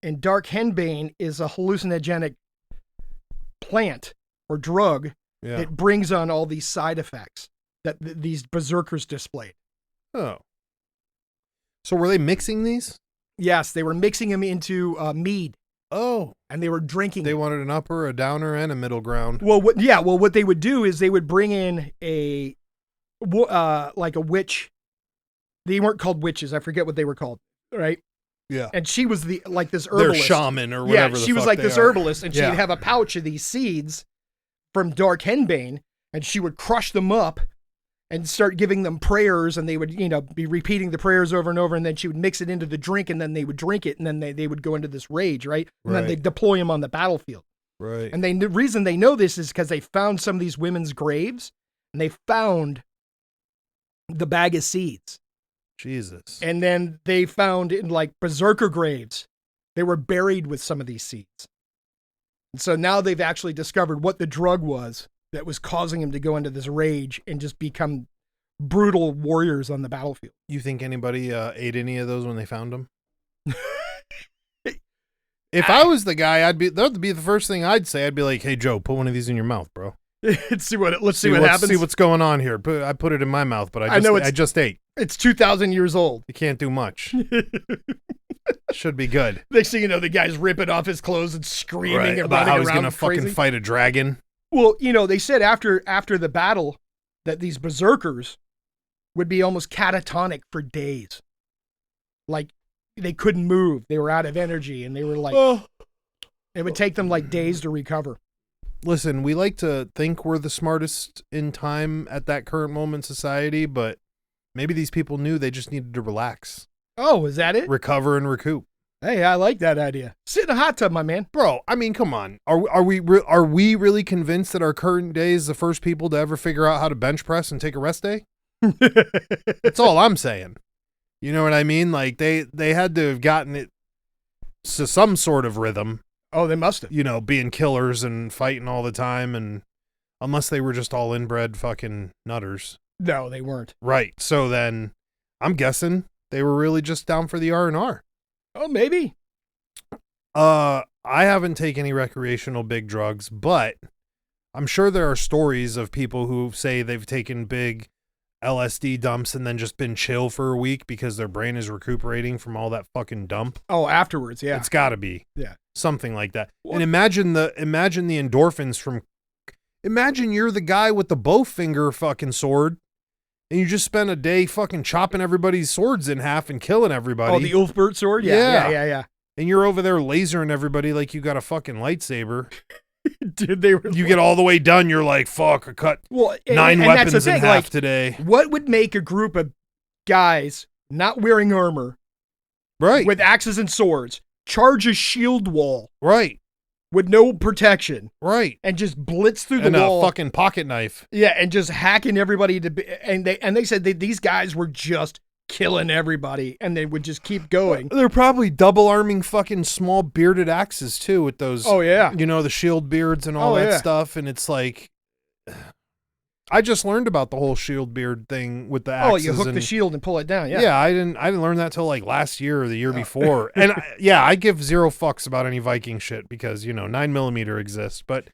Speaker 2: And dark henbane is a hallucinogenic plant or drug that brings on all these side effects that these berserkers displayed.
Speaker 1: Oh. So were they mixing these?
Speaker 2: Yes, they were mixing them into mead.
Speaker 1: Oh.
Speaker 2: And they were drinking.
Speaker 1: They wanted an upper, a downer, and a middle ground.
Speaker 2: Well, what they would do is they would bring in like a witch. They weren't called witches. I forget what they were called, right?
Speaker 1: Yeah.
Speaker 2: And she was this herbalist.
Speaker 1: Their shaman or whatever.
Speaker 2: Yeah, she was this herbalist, and she'd have a pouch of these seeds from dark henbane, and she would crush them up and start giving them prayers, and they would, be repeating the prayers over and over, and then she would mix it into the drink, and then they would drink it, and then they would go into this rage, right? And then they'd deploy them on the battlefield.
Speaker 1: Right.
Speaker 2: And the reason they know this is because they found some of these women's graves, and they found the bag of seeds.
Speaker 1: Jesus.
Speaker 2: And then they found in berserker graves, they were buried with some of these seeds. And so now they've actually discovered what the drug was that was causing him to go into this rage and just become brutal warriors on the battlefield.
Speaker 1: You think anybody ate any of those when they found them? If I was the guy, that would be the first thing I'd say. I'd be like, "Hey Joe, put one of these in your mouth, bro.
Speaker 2: Let's see what happens.
Speaker 1: See what's going on here." I put it in my mouth, but I just ate.
Speaker 2: It's 2,000 years old.
Speaker 1: You can't do much. Should be good.
Speaker 2: Next thing you know, the guy's ripping off his clothes and screaming and
Speaker 1: about
Speaker 2: running
Speaker 1: how he's
Speaker 2: around
Speaker 1: gonna fucking fight a dragon.
Speaker 2: Well, they said after the battle that these berserkers would be almost catatonic for days. They couldn't move. They were out of energy, and they were it would take them days to recover.
Speaker 1: Listen, we like to think we're the smartest in time at that current moment in society, but maybe these people knew they just needed to relax.
Speaker 2: Oh, is that it?
Speaker 1: Recover and recoup.
Speaker 2: Hey, I like that idea. Sit in a hot tub, my man.
Speaker 1: Bro, I mean, come on. Are we really convinced that our current day is the first people to ever figure out how to bench press and take a rest day? That's all I'm saying. You know what I mean? They had to have gotten it to some sort of rhythm.
Speaker 2: Oh, they must have.
Speaker 1: Being killers and fighting all the time, and unless they were just all inbred fucking nutters.
Speaker 2: No, they weren't.
Speaker 1: Right. So then I'm guessing they were really just down for the R&R.
Speaker 2: Oh, maybe.
Speaker 1: I haven't taken any recreational big drugs, but I'm sure there are stories of people who say they've taken big LSD dumps and then just been chill for a week because their brain is recuperating from all that fucking dump.
Speaker 2: Oh, afterwards, yeah.
Speaker 1: It's got to be.
Speaker 2: Yeah.
Speaker 1: Something like that.
Speaker 2: What?
Speaker 1: And imagine the endorphins from. Imagine you're the guy with the bow finger fucking sword, and you just spent a day fucking chopping everybody's swords in half and killing everybody.
Speaker 2: Oh, the Ulfbert sword? Yeah.
Speaker 1: And you're over there lasering everybody like you got a fucking lightsaber.
Speaker 2: Dude,
Speaker 1: you get all the way done, you're like, fuck, I cut 9 weapons in half today.
Speaker 2: What would make a group of guys not wearing armor,
Speaker 1: right,
Speaker 2: with axes and swords, charge a shield wall,
Speaker 1: right,
Speaker 2: with no protection,
Speaker 1: right,
Speaker 2: and just blitz through the wall,
Speaker 1: a fucking pocket knife,
Speaker 2: yeah, and just hacking everybody and they said that these guys were just killing everybody, and they would just keep going.
Speaker 1: They're probably double arming fucking small bearded axes too with those.
Speaker 2: Oh yeah,
Speaker 1: the shield beards and all that stuff, and it's like. I just learned about the whole shield beard thing with the axes.
Speaker 2: Oh, you hook the shield and pull it down. Yeah.
Speaker 1: Yeah, I didn't learn that till last year or the year before. And I give zero fucks about any Viking shit because 9mm exists. But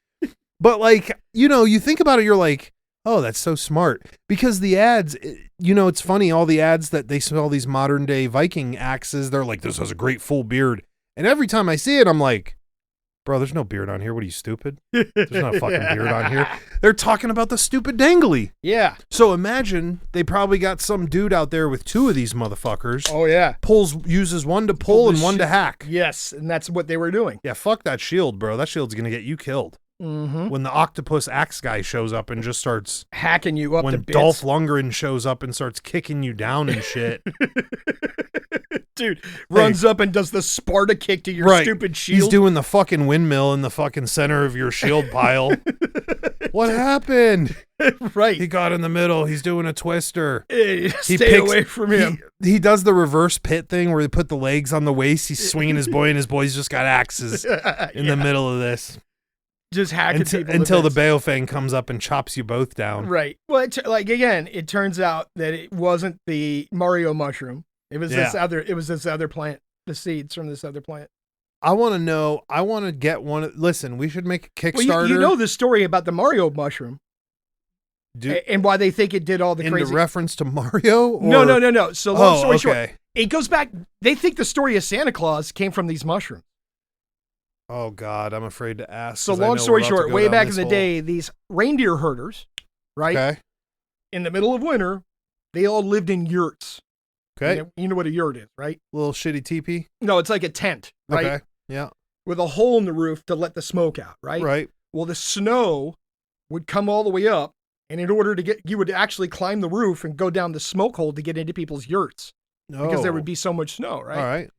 Speaker 1: you think about it, you're like, oh, that's so smart because the ads. It's funny. All the ads that they sell these modern day Viking axes, they're like, this has a great full beard. And every time I see it, I'm like. Bro, there's no beard on here. What are you, stupid? There's not a fucking beard on here. They're talking about the stupid dangly.
Speaker 2: Yeah.
Speaker 1: So imagine they probably got some dude out there with 2 of these motherfuckers.
Speaker 2: Oh, yeah.
Speaker 1: Uses one to pull and one to hack.
Speaker 2: Yes, and that's what they were doing.
Speaker 1: Yeah, fuck that shield, bro. That shield's going to get you killed.
Speaker 2: Mm-hmm.
Speaker 1: When the octopus axe guy shows up and just starts...
Speaker 2: hacking you up to bits.
Speaker 1: When Dolph Lundgren shows up and starts kicking you down and shit.
Speaker 2: Dude, runs up and does the Sparta kick to your stupid shield.
Speaker 1: He's doing the fucking windmill in the fucking center of your shield pile. What happened?
Speaker 2: Right.
Speaker 1: He got in the middle. He's doing a twister.
Speaker 2: Stay away from him.
Speaker 1: He does the reverse pit thing where they put the legs on the waist. He's swinging his boy, and his boy's just got axes in the middle of this.
Speaker 2: Just hacking people
Speaker 1: until the Beowfang comes up and chops you both down.
Speaker 2: Right. Well, it turns out that it wasn't the Mario mushroom. It was this other plant, the seeds from this other plant.
Speaker 1: I want to know. I want to get one. Listen, we should make a Kickstarter.
Speaker 2: Well, you know the story about the Mario mushroom. And why they think it did all the crazy.
Speaker 1: In reference to Mario? Or?
Speaker 2: No. So long story short,
Speaker 1: okay.
Speaker 2: It goes back. They think the story of Santa Claus came from these mushrooms.
Speaker 1: Oh, God, I'm afraid to ask.
Speaker 2: So long story short, way back in the day, these reindeer herders, right?
Speaker 1: Okay.
Speaker 2: In the middle of winter, they all lived in yurts.
Speaker 1: Okay.
Speaker 2: You know what a yurt is, right?
Speaker 1: Little shitty teepee.
Speaker 2: No, it's like a tent, right?
Speaker 1: Okay. Yeah.
Speaker 2: With a hole in the roof to let the smoke out, right?
Speaker 1: Right.
Speaker 2: Well, the snow would come all the way up, and in order to get, you would actually climb the roof and go down the smoke hole to get into people's yurts because there would be so much snow, right?
Speaker 1: All right.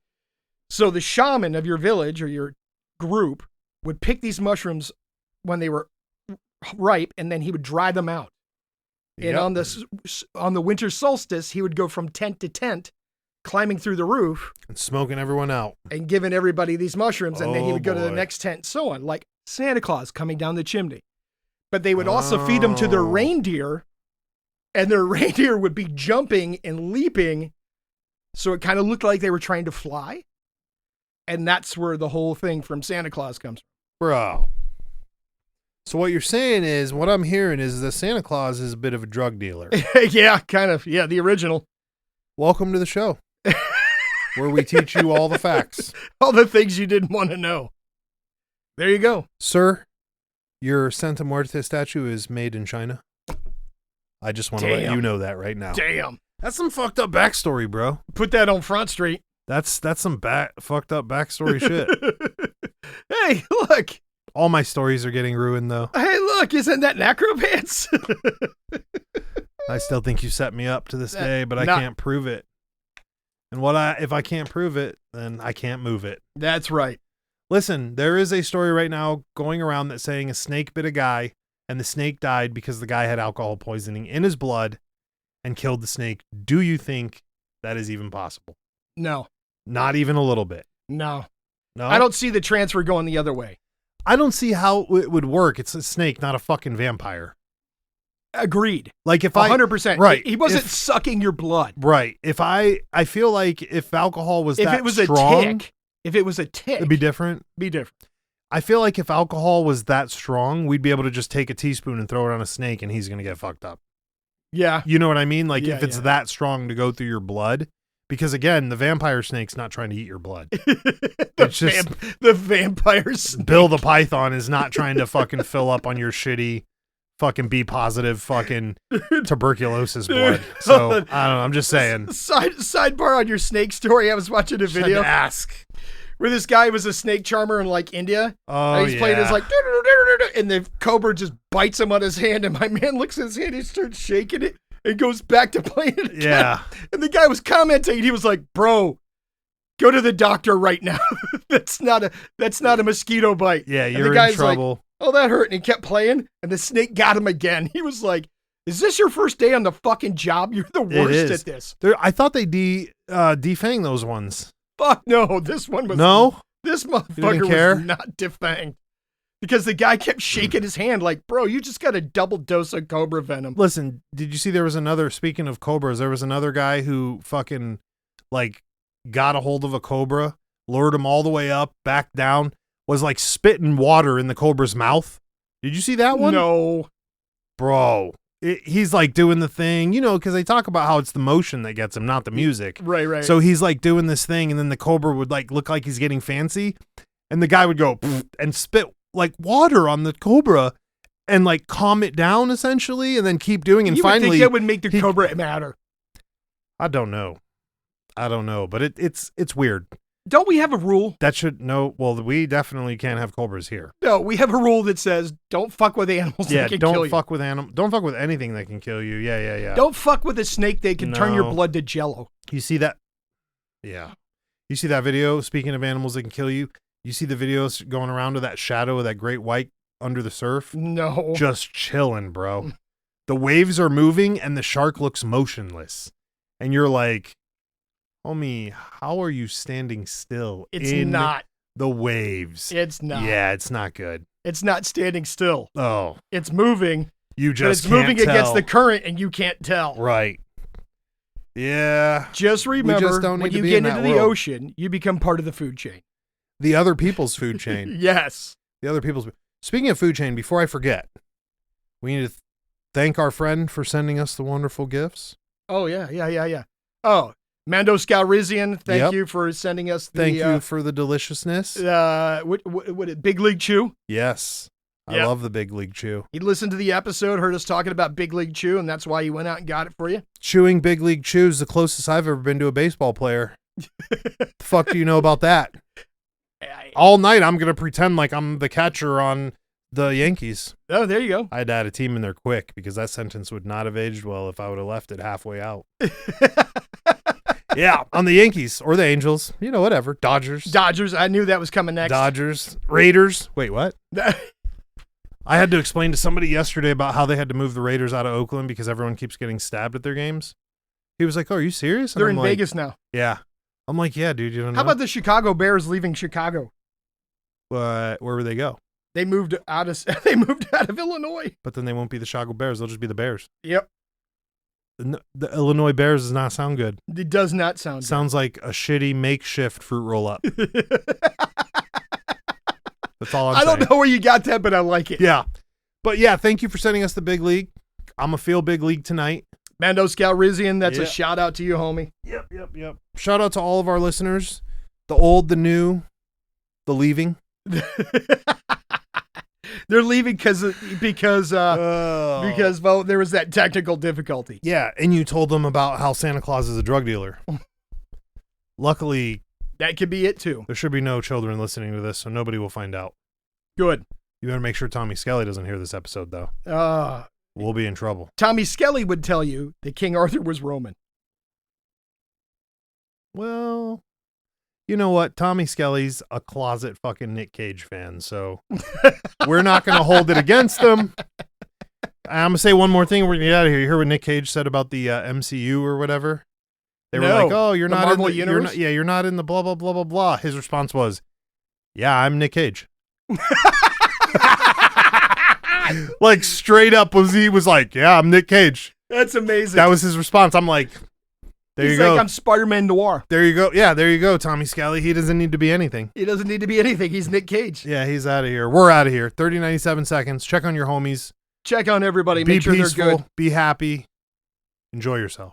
Speaker 2: So the shaman of your village or your group would pick these mushrooms when they were ripe, and then he would dry them out. And on the winter solstice, he would go from tent to tent, climbing through the roof
Speaker 1: And smoking everyone out.
Speaker 2: and giving everybody these mushrooms, and then he
Speaker 1: Oh,
Speaker 2: would go to the
Speaker 1: boy.
Speaker 2: next tent and so on, like Santa Claus coming down the chimney. But they would also feed them to their
Speaker 1: Oh.
Speaker 2: reindeer, and their reindeer would be jumping and leaping, so it kind of looked like they were trying to fly. And that's where the whole thing from Santa Claus comes
Speaker 1: Bro. So what you're saying is, what I'm hearing is that Santa Claus is a bit of a drug dealer.
Speaker 2: from. Yeah, kind of. Yeah, the original.
Speaker 1: Welcome to the show, where we teach you all the facts.
Speaker 2: All the things you didn't want to know. There you go.
Speaker 1: Sir, your Santa Muerte statue is made in China. I just want to let
Speaker 2: Damn.
Speaker 1: you know that right now.
Speaker 2: Damn.
Speaker 1: That's some fucked up backstory, bro.
Speaker 2: Put that on Front Street.
Speaker 1: That's some fucked up backstory shit.
Speaker 2: Hey, look.
Speaker 1: All my stories are getting ruined, though.
Speaker 2: Hey, look. Isn't that necro pants?
Speaker 1: I still think you set me up to this day, but I
Speaker 2: Not-
Speaker 1: can't prove it. And if I can't prove it, then I can't move it.
Speaker 2: That's right.
Speaker 1: Listen, there is a story right now going around that's saying a snake bit a guy, and the snake died because the guy had alcohol poisoning in his blood and killed the snake. Do you think that is even possible?
Speaker 2: No.
Speaker 1: Not even a little bit.
Speaker 2: No.
Speaker 1: No,
Speaker 2: I don't see the transfer going the other way.
Speaker 1: I don't see how it would work. It's a snake, not a fucking vampire.
Speaker 2: Agreed.
Speaker 1: Like if
Speaker 2: 100%.
Speaker 1: right.
Speaker 2: He wasn't
Speaker 1: If-
Speaker 2: sucking your blood.
Speaker 1: right. If I feel like if alcohol was
Speaker 2: If
Speaker 1: that
Speaker 2: it was
Speaker 1: strong,
Speaker 2: if it was a tick,
Speaker 1: it'd be different.
Speaker 2: be different.
Speaker 1: I feel like if alcohol was that strong, we'd be able to just take a teaspoon and throw it on a snake and he's going to get fucked up.
Speaker 2: Yeah.
Speaker 1: You know what I mean? Like
Speaker 2: Yeah,
Speaker 1: if it's
Speaker 2: yeah.
Speaker 1: that strong to go through your blood, because again, the vampire snake's not trying to eat your blood. It's just
Speaker 2: the vampire snake.
Speaker 1: Bill the Python is not trying to fucking fill up on your shitty fucking B positive fucking tuberculosis blood. So I don't know. I'm just saying.
Speaker 2: Sidebar on your snake story. I was watching a
Speaker 1: Just had
Speaker 2: video
Speaker 1: to ask.
Speaker 2: where this guy was a snake charmer in like India.
Speaker 1: Oh,
Speaker 2: And he's playing
Speaker 1: yeah.
Speaker 2: his like, and the cobra just bites him on his hand, and my man looks at his hand, he starts shaking it, and goes back to playing it again.
Speaker 1: Yeah.
Speaker 2: And the guy was commenting, he was like, "Bro, go to the doctor right now. that's not a mosquito bite."
Speaker 1: Yeah,
Speaker 2: And
Speaker 1: you're
Speaker 2: the
Speaker 1: in
Speaker 2: guy's
Speaker 1: trouble.
Speaker 2: like, "Oh, that hurt," and he kept playing, and the snake got him again. He was like, "Is this your first day on the fucking job? You're the worst
Speaker 1: is.
Speaker 2: at this."
Speaker 1: I thought they defang those ones.
Speaker 2: Fuck no, this one was
Speaker 1: No?
Speaker 2: This
Speaker 1: didn't
Speaker 2: motherfucker
Speaker 1: care?
Speaker 2: was not defanged. Because the guy kept shaking his hand like, "Bro, you just got a double dose of cobra venom."
Speaker 1: Listen, did you see there was speaking of cobras, there was another guy who fucking like got a hold of a cobra, lured him all the way up, back down, was like spitting water in the cobra's mouth. Did you see that one?
Speaker 2: No.
Speaker 1: Bro. He's like doing the thing, because they talk about how it's the motion that gets him, not the music.
Speaker 2: Right.
Speaker 1: So he's like doing this thing, and then the cobra would like look like he's getting fancy, and the guy would go and spit like water on the cobra and like calm it down essentially, and then keep doing. And
Speaker 2: You would
Speaker 1: finally,
Speaker 2: think that would make the cobra matter.
Speaker 1: I don't know, but it's weird.
Speaker 2: Don't we have a rule?
Speaker 1: That should no. Well, we definitely can't have cobras here.
Speaker 2: No, we have a rule that says don't fuck with animals
Speaker 1: Yeah,
Speaker 2: that can kill
Speaker 1: don't
Speaker 2: you.
Speaker 1: fuck with Don't fuck with anything that can kill you. Yeah.
Speaker 2: Don't fuck with a snake that can turn your
Speaker 1: No.
Speaker 2: blood to jello.
Speaker 1: You see that? Yeah. You see that video? Speaking of animals that can kill you, you see the videos going around of that shadow of that great white under the surf?
Speaker 2: No.
Speaker 1: Just chilling, bro. The waves are moving and the shark looks motionless. And you're like, homie, how are you standing still
Speaker 2: It's
Speaker 1: in
Speaker 2: not.
Speaker 1: the waves?
Speaker 2: It's not.
Speaker 1: Yeah, it's not good.
Speaker 2: It's not standing still.
Speaker 1: Oh,
Speaker 2: It's moving,
Speaker 1: you
Speaker 2: but
Speaker 1: just
Speaker 2: it's moving
Speaker 1: can't
Speaker 2: against
Speaker 1: tell.
Speaker 2: the current and you can't tell.
Speaker 1: Right. Yeah.
Speaker 2: Just remember,
Speaker 1: don't need
Speaker 2: when
Speaker 1: to
Speaker 2: you
Speaker 1: be
Speaker 2: get
Speaker 1: in
Speaker 2: into
Speaker 1: that
Speaker 2: the
Speaker 1: world.
Speaker 2: ocean, you become part of the food chain.
Speaker 1: The other people's food chain.
Speaker 2: Yes.
Speaker 1: The other people's. Speaking of food chain, before I forget, we need to thank our friend for sending us the wonderful gifts.
Speaker 2: Oh, yeah. Oh, Mando Scalrizian, thank
Speaker 1: Yep.
Speaker 2: you for sending us the
Speaker 1: Thank you for the deliciousness.
Speaker 2: what Big League Chew.
Speaker 1: Yes. I love the Big League Chew.
Speaker 2: He listened to the episode, heard us talking about Big League Chew, and that's why he went out and got it for you.
Speaker 1: Chewing Big League Chew is the closest I've ever been to a baseball player. The fuck do you know about that? All night I'm going to pretend like I'm the catcher on the Yankees.
Speaker 2: Oh, there you go.
Speaker 1: I had to add a team in there quick because that sentence would not have aged well if I would have left it halfway out. Yeah, on the Yankees or the Angels. You know, whatever. Dodgers.
Speaker 2: I knew that was coming next.
Speaker 1: Dodgers. Raiders. Wait, what? I had to explain to somebody yesterday about how they had to move the Raiders out of Oakland because everyone keeps getting stabbed at their games. He was like, "Oh, are you serious?" And
Speaker 2: They're
Speaker 1: I'm
Speaker 2: in
Speaker 1: like,
Speaker 2: Vegas now.
Speaker 1: Yeah. I'm like, yeah, dude, you don't know.
Speaker 2: How about the Chicago Bears leaving Chicago?
Speaker 1: Where would they go?
Speaker 2: They moved out of Illinois.
Speaker 1: But then they won't be the Chicago Bears. They'll just be the Bears.
Speaker 2: Yep.
Speaker 1: The Illinois Bears does not sound good.
Speaker 2: It does not sound
Speaker 1: Sounds like a shitty makeshift fruit roll-up. That's all I'm saying.
Speaker 2: I don't know where you got that, but I like it.
Speaker 1: Yeah. But yeah, thank you for sending us the Big League. I'm going to feel Big League tonight.
Speaker 2: Mando Scalrizian, that's a shout out to you, homie.
Speaker 1: Yep. Shout out to all of our listeners. The old, the new, the leaving.
Speaker 2: They're leaving because well, there was that technical difficulty.
Speaker 1: Yeah, and you told them about how Santa Claus is a drug dealer. Luckily,
Speaker 2: that could be it too.
Speaker 1: There should be no children listening to this, so nobody will find out.
Speaker 2: Good.
Speaker 1: You better make sure Tommy Skelly doesn't hear this episode, though. We'll be in trouble.
Speaker 2: Tommy Skelly would tell you that King Arthur was Roman.
Speaker 1: Well, you know what? Tommy Skelly's a closet fucking Nick Cage fan, so we're not going to hold it against him. I'm going to say one more thing. We're going to get out of here. You heard what Nick Cage said about the MCU or whatever? They were like, oh, you're not
Speaker 2: Marvel
Speaker 1: in the
Speaker 2: universe?
Speaker 1: You're not in the blah, blah, blah, blah, blah. His response was, yeah, I'm Nick Cage. Like straight up he was like, yeah, I'm Nick Cage.
Speaker 2: That's amazing.
Speaker 1: That was his response. I'm like,
Speaker 2: He's like, I'm Spider-Man Noir.
Speaker 1: There you go. Yeah, there you go, Tommy Skelly. He doesn't need to be anything.
Speaker 2: He doesn't need to be anything. He's Nick Cage.
Speaker 1: Yeah, he's out of here. We're out of here. 97 seconds. Check on your homies.
Speaker 2: Check on everybody.
Speaker 1: Be
Speaker 2: Make sure
Speaker 1: peaceful,
Speaker 2: they're good.
Speaker 1: Be happy. Enjoy yourself.